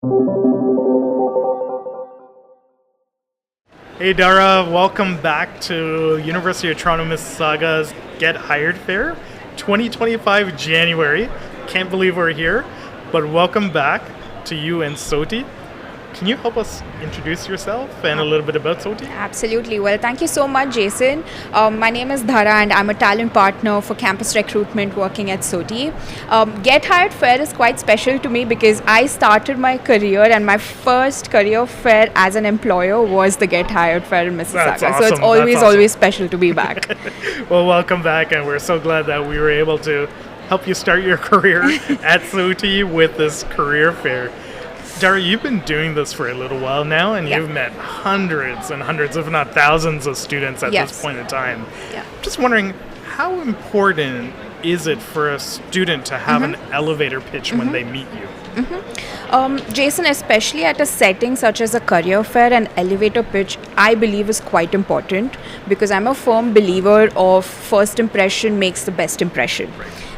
Hey Dara, welcome back to University of Toronto Mississauga's Get Hired Fair 2025 January. Can't believe we're here, but welcome back to you and SOTI. Can you help us introduce yourself and a little bit about SOTI? Absolutely. Well, thank you so much, Jason. My name is Dhara and I'm a talent partner for campus recruitment working at SOTI. Get Hired Fair is quite special to me because I started my career and my first career fair as an employer was the Get Hired Fair in Mississauga. That's awesome. So it's always special to be back. Well, welcome back, and we're so glad that we were able to help you start your career at SOTI with this career fair. Dara, you've been doing this for a little while now, and you've met hundreds and hundreds, if not thousands, of students at this point in time. Yeah. Just wondering, how important is it for a student to have an elevator pitch when they meet you? Jason, especially at a setting such as a career fair, an elevator pitch, I believe is quite important because I'm a firm believer of first impression makes the best impression.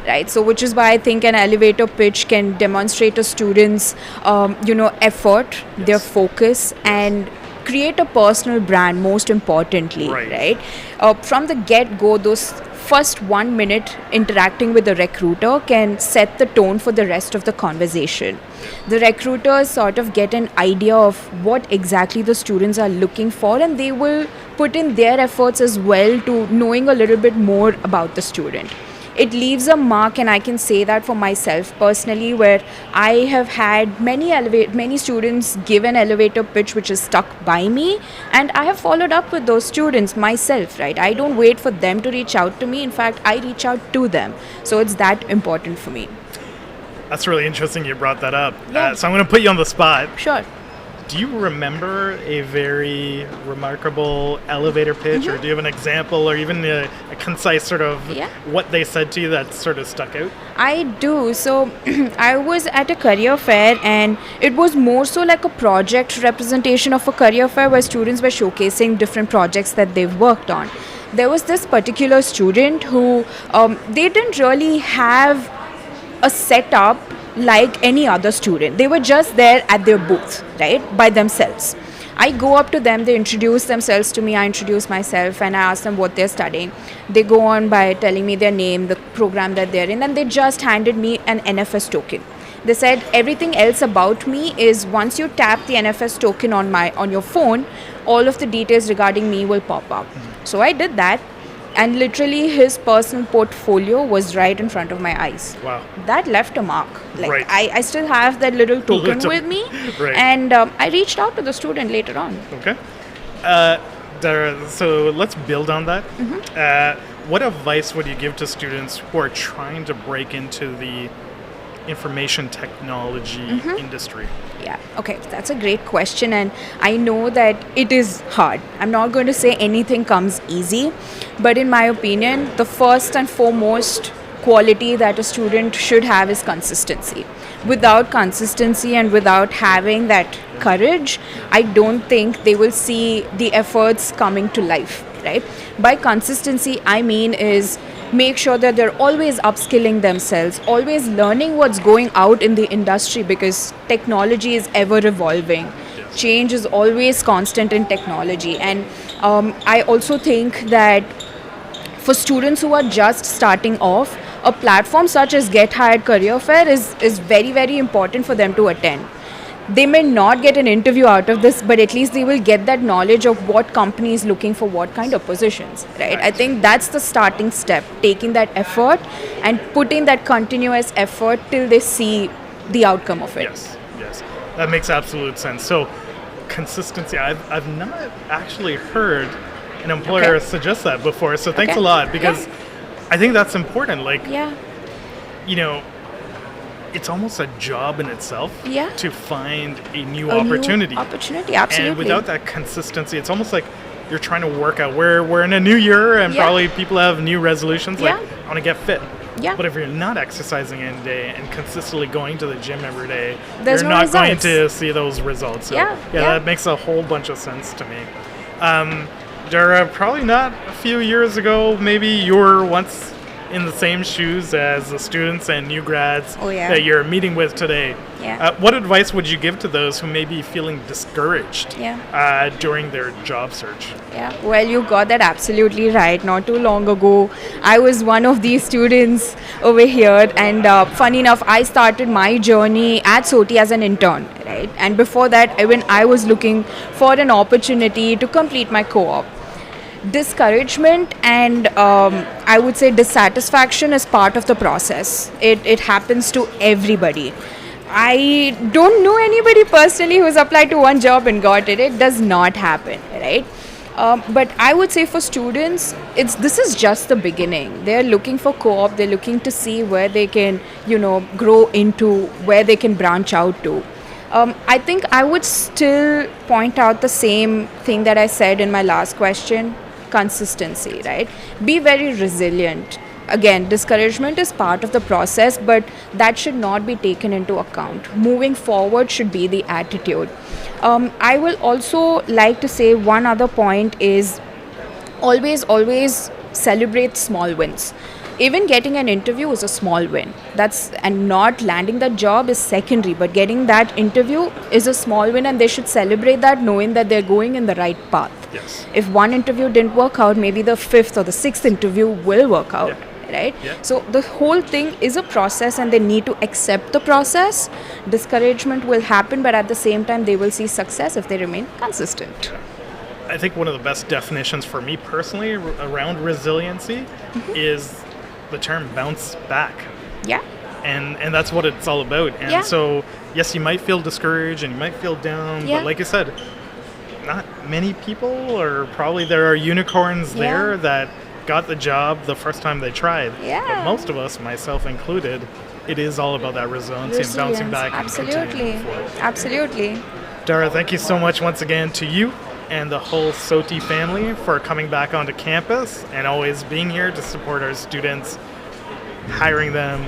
Right, so which is why I think an elevator pitch can demonstrate a student's, effort, their focus, and create a personal brand. Most importantly, right? From the get-go, those first 1 minute interacting with the recruiter can set the tone for the rest of the conversation. The recruiters sort of get an idea of what exactly the students are looking for, and they will put in their efforts as well to knowing a little bit more about the student. It leaves a mark, and I can say that for myself personally, where I have had many students give an elevator pitch which is stuck by me, and I have followed up with those students myself, right? I don't wait for them to reach out to me. In fact, I reach out to them. So it's that important for me. That's really interesting you brought that up. Yeah. So I'm going to put you on the spot. Sure. Do you remember a very remarkable elevator pitch, or do you have an example, or even a concise sort of what they said to you that sort of stuck out? I do. So I was at a career fair, and it was more so like a project representation of a career fair where students were showcasing different projects that they've worked on. There was this particular student who they didn't really have a setup like any other student. They were just there at their booth, right, by themselves. I go up to them, they introduce themselves to me, I introduce myself, and I ask them what they're studying. They go on by telling me their name, the program that they're in, and they just handed me an NFS token. They said everything else about me is once you tap the NFS token on your phone, all of the details regarding me will pop up. So I did that. And literally his personal portfolio was right in front of my eyes. Wow. That left a mark. I still have that little token with me. And I reached out to the student later on. Okay. Dara, so let's build on that. What advice would you give to students who are trying to break into the information technology industry? Yeah, okay, that's a great question, and I know that it is hard. I'm not going to say anything comes easy, but in my opinion, the first and foremost quality that a student should have is consistency. Without consistency and without having that courage, I don't think they will see the efforts coming to life, right? By consistency, I mean is make sure that they're always upskilling themselves, always learning what's going out in the industry, because technology is ever evolving. Change is always constant in technology. And I also think that for students who are just starting off, a platform such as Get Hired Career Fair is very, very important for them to attend. They may not get an interview out of this, but at least they will get that knowledge of what company is looking for what kind of positions, right? I think that's the starting step, taking that effort and putting that continuous effort till they see the outcome of it. Yes, that makes absolute sense. So consistency, I've not actually heard an employer suggest that before, so thanks a lot, because I think that's important. It's almost a job in itself to find a new opportunity. Absolutely. And without that consistency, it's almost like you're trying to work out. We're in a new year, and probably people have new resolutions, like I want to get fit. But if you're not exercising in a day and consistently going to the gym every day, you're not going to see those results. So that makes a whole bunch of sense to me. Dara, probably not a few years ago, maybe you were once in the same shoes as the students and new grads yeah. that you're meeting with today. Yeah. What advice would you give to those who may be feeling discouraged during their job search? Yeah, well, you got that absolutely right. Not too long ago, I was one of these students over here, and funny enough, I started my journey at SOTI as an intern, right? And before that, even I was looking for an opportunity to complete my co-op. Discouragement and I would say dissatisfaction is part of the process. It happens to everybody. I don't know anybody personally who's applied to one job and got it. It does not happen, right? But I would say for students, this is just the beginning. They're looking for co-op. They're looking to see where they can, grow into, where they can branch out to. I think I would still point out the same thing that I said in my last question: consistency, right? Be very resilient. Again, discouragement is part of the process, but that should not be taken into account. Moving forward should be the attitude. I will also like to say one other point is always celebrate small wins. Even getting an interview is a small win. And not landing that job is secondary, but getting that interview is a small win, and they should celebrate that, knowing that they're going in the right path. Yes. If one interview didn't work out, maybe the fifth or the sixth interview will work out. Yeah. Right? Yeah. So the whole thing is a process, and they need to accept the process. Discouragement will happen, but at the same time, they will see success if they remain consistent. I think one of the best definitions for me personally around resiliency is the term bounce back. Yeah. And that's what it's all about. And so, yes, you might feel discouraged and you might feel down, but like I said, not many people, or probably there are unicorns there that got the job the first time they tried. Yeah. But most of us, myself included, it is all about that resilience and bouncing back. Absolutely. Absolutely. Dhara, thank you so much once again to you and the whole SOTI family for coming back onto campus and always being here to support our students, hiring them,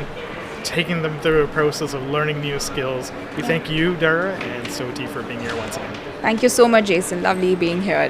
taking them through a process of learning new skills. We thank you, Dhara, and SOTI for being here once again. Thank you so much, Jason. Lovely being here.